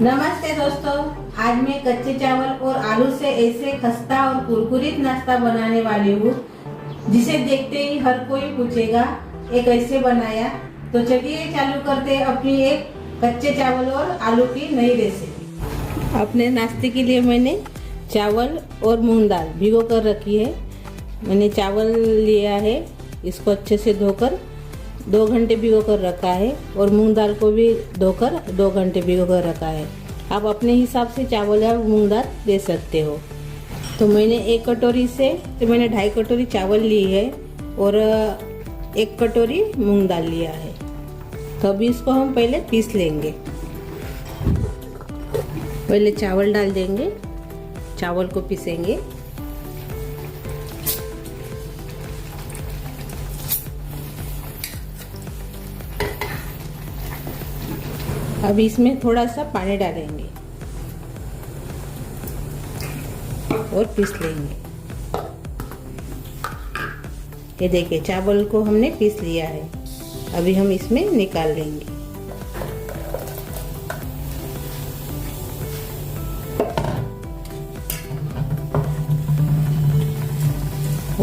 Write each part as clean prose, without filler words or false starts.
नमस्ते दोस्तों, आज मैं कच्चे चावल और आलू से ऐसे खस्ता और कुरकुरीत नाश्ता बनाने वाली हूँ जिसे देखते ही हर कोई पूछेगा ये कैसे बनाया। तो चलिए चालू करते हैं अपनी एक कच्चे चावल और आलू की नई रेसिपी। अपने नाश्ते के लिए मैंने चावल और मूंग दाल भिगो कर रखी है। मैंने चावल लिया है, इसको अच्छे से धोकर 2 घंटे भिगो कर रखा है और मूंग दाल को भी धोकर 2 घंटे भिगो कर रखा है। आप अपने हिसाब से चावल या मूंग दाल दे सकते हो। तो मैंने 1 कटोरी से मैंने 2.5 कटोरी चावल ली है और 1 कटोरी मूंग दाल लिया है। तो अभी इसको हम पहले पीस लेंगे। पहले चावल डाल देंगे, चावल को पीसेंगे। अब इसमें थोड़ा सा पानी डालेंगे और पीस लेंगे। ये देखिए चावल को हमने पीस लिया है। अभी हम इसमें निकाल लेंगे।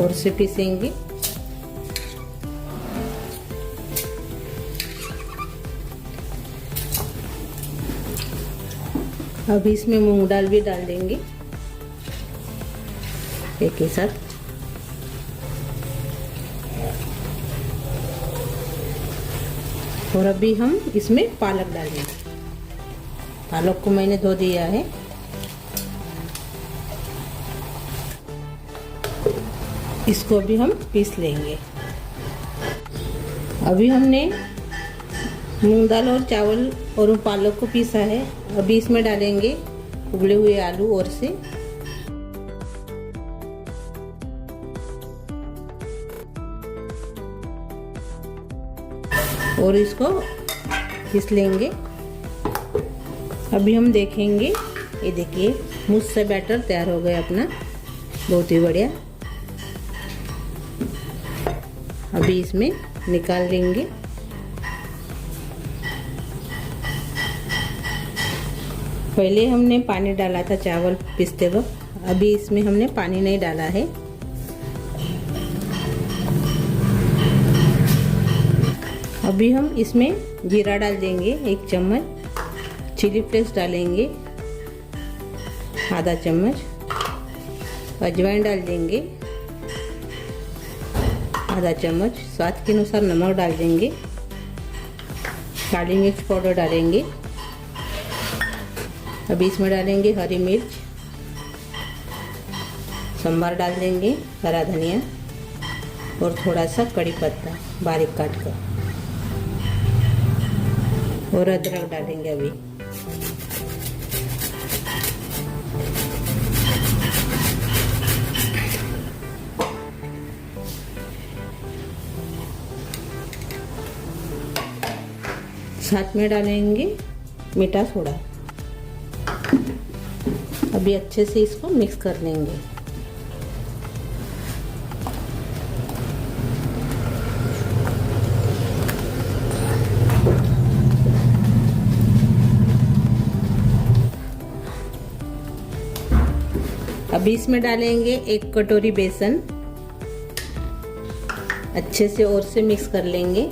और से पीसेंगे। अब इसमें मूंग दाल भी डाल देंगे एक ही साथ। और अभी हम इसमें पालक डालेंगे। पालक को मैंने धो दिया है। इसको भी हम पीस लेंगे। अभी हमने मूंग दाल और चावल और पालक को पीसा है। अभी इसमें डालेंगे उबले हुए आलू और से। और इसको पीस लेंगे। अभी हम देखेंगे, ये देखिए मुझसे बैटर तैयार हो गया अपना, बहुत ही बढ़िया। अभी इसमें निकाल लेंगे। पहले हमने पानी डाला था चावल पीसते वक्त, अभी इसमें हमने पानी नहीं डाला है। अभी हम इसमें जीरा डाल देंगे 1 चम्मच, चिली फ्लेक्स डालेंगे आधा चम्मच, अजवाइन डाल देंगे आधा चम्मच, स्वाद के अनुसार नमक डाल देंगे, काली मिर्च पाउडर डालेंगे। अभी इसमें डालेंगे हरी मिर्च, संबार डाल देंगे, हरा धनिया और थोड़ा सा कड़ी पत्ता बारीक काट कर, और अदरक डालेंगे। अभी साथ में डालेंगे मीठा सोडा। अभी अच्छे से इसको मिक्स कर लेंगे। अभी इसमें डालेंगे 1 कटोरी बेसन। अच्छे से और से मिक्स कर लेंगे।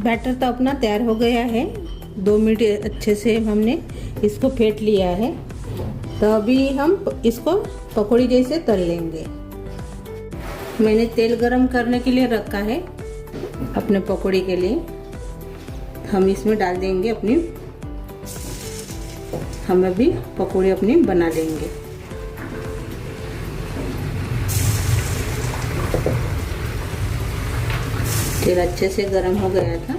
बैटर तो अपना तैयार हो गया है। 2 मिनट अच्छे से हमने इसको फेंट लिया है। तो अभी हम इसको पकौड़ी जैसे तल लेंगे। मैंने तेल गरम करने के लिए रखा है अपने पकौड़ी के लिए। हम इसमें डाल देंगे अपनी, हम अभी पकौड़ी अपनी बना लेंगे। तेल अच्छे से गरम हो गया था।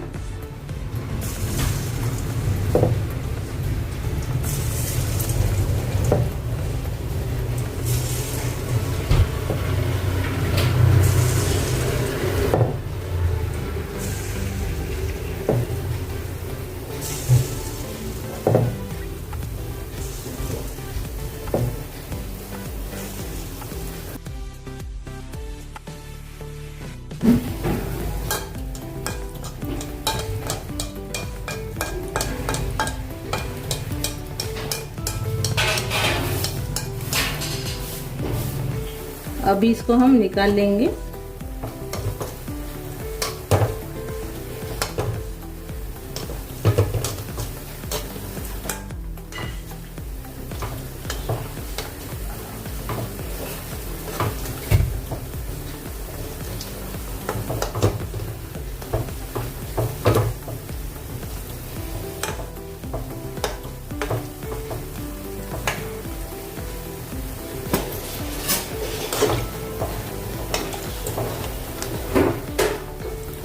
अभी इसको हम निकाल लेंगे।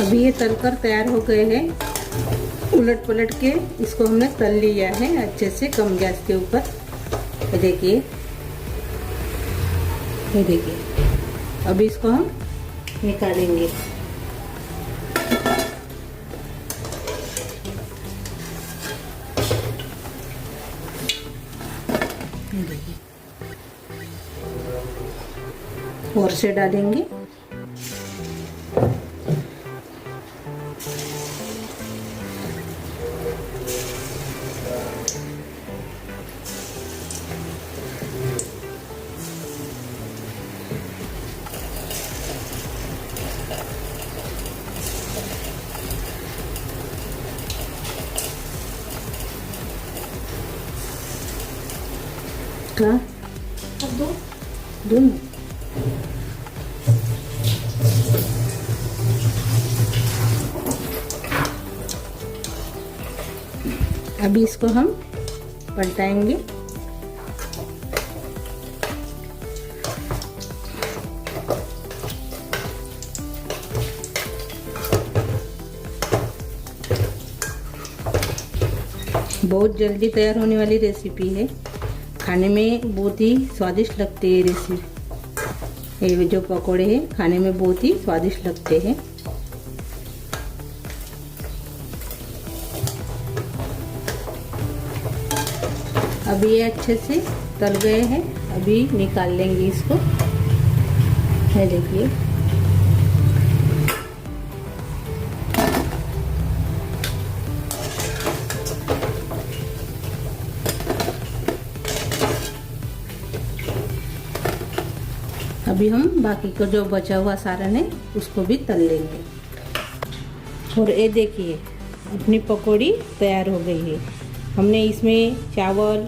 अभी ये तलकर तैयार हो गए हैं। उलट पलट के इसको हमने तल लिया है अच्छे से कम गैस के ऊपर। ये देखिए, ये देखिए। अभी इसको हम निकालेंगे। ये देखिए, और से डालेंगे। क्या दो अभी इसको हम पलटाएंगे। बहुत जल्दी तैयार होने वाली रेसिपी है। खाने में बहुत ही स्वादिष्ट लगती है रेसिपी। ये जो पकोड़े हैं खाने में बहुत ही स्वादिष्ट लगते हैं। अभी ये अच्छे से तल गए हैं। अभी निकाल लेंगे इसको। ये देखिए, अभी हम बाकी का जो बचा हुआ सारण है उसको भी तल लेंगे। और ये देखिए, अपनी पकौड़ी तैयार हो गई है। हमने इसमें चावल,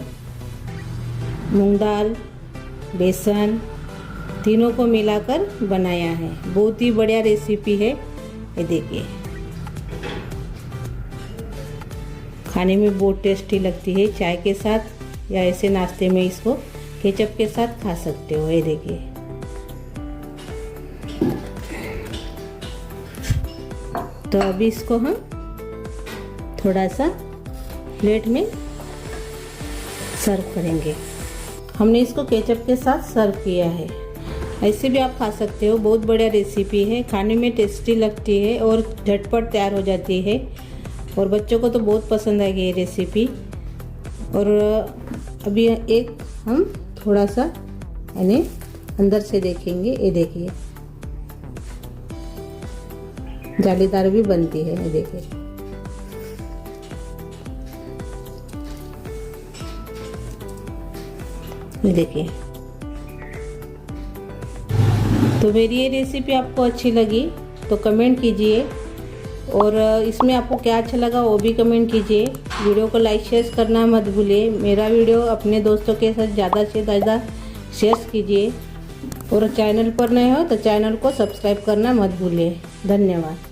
मूंग दाल, बेसन तीनों को मिलाकर बनाया है। बहुत ही बढ़िया रेसिपी है। ये देखिए, खाने में बहुत टेस्टी लगती है। चाय के साथ या ऐसे नाश्ते में इसको केचप के साथ खा सकते हो। ये देखिए, तो अभी इसको हम थोड़ा सा प्लेट में सर्व करेंगे। हमने इसको केचप के साथ सर्व किया है। ऐसे भी आप खा सकते हो। बहुत बढ़िया रेसिपी है। खाने में टेस्टी लगती है और झटपट तैयार हो जाती है। और बच्चों को तो बहुत पसंद आएगी ये रेसिपी। और अभी एक हम थोड़ा सा यानी अंदर से देखेंगे। ये देखिए, जालीदार भी बनती है। ये देखिए, ये देखिए। तो मेरी ये रेसिपी आपको अच्छी लगी तो कमेंट कीजिए। और इसमें आपको क्या अच्छा लगा वो भी कमेंट कीजिए। वीडियो को लाइक शेयर करना मत भूलिए। मेरा वीडियो अपने दोस्तों के साथ ज़्यादा से ज़्यादा शेयर कीजिए। और चैनल पर नए हो तो चैनल को सब्सक्राइब करना मत भूलिए। धन्यवाद।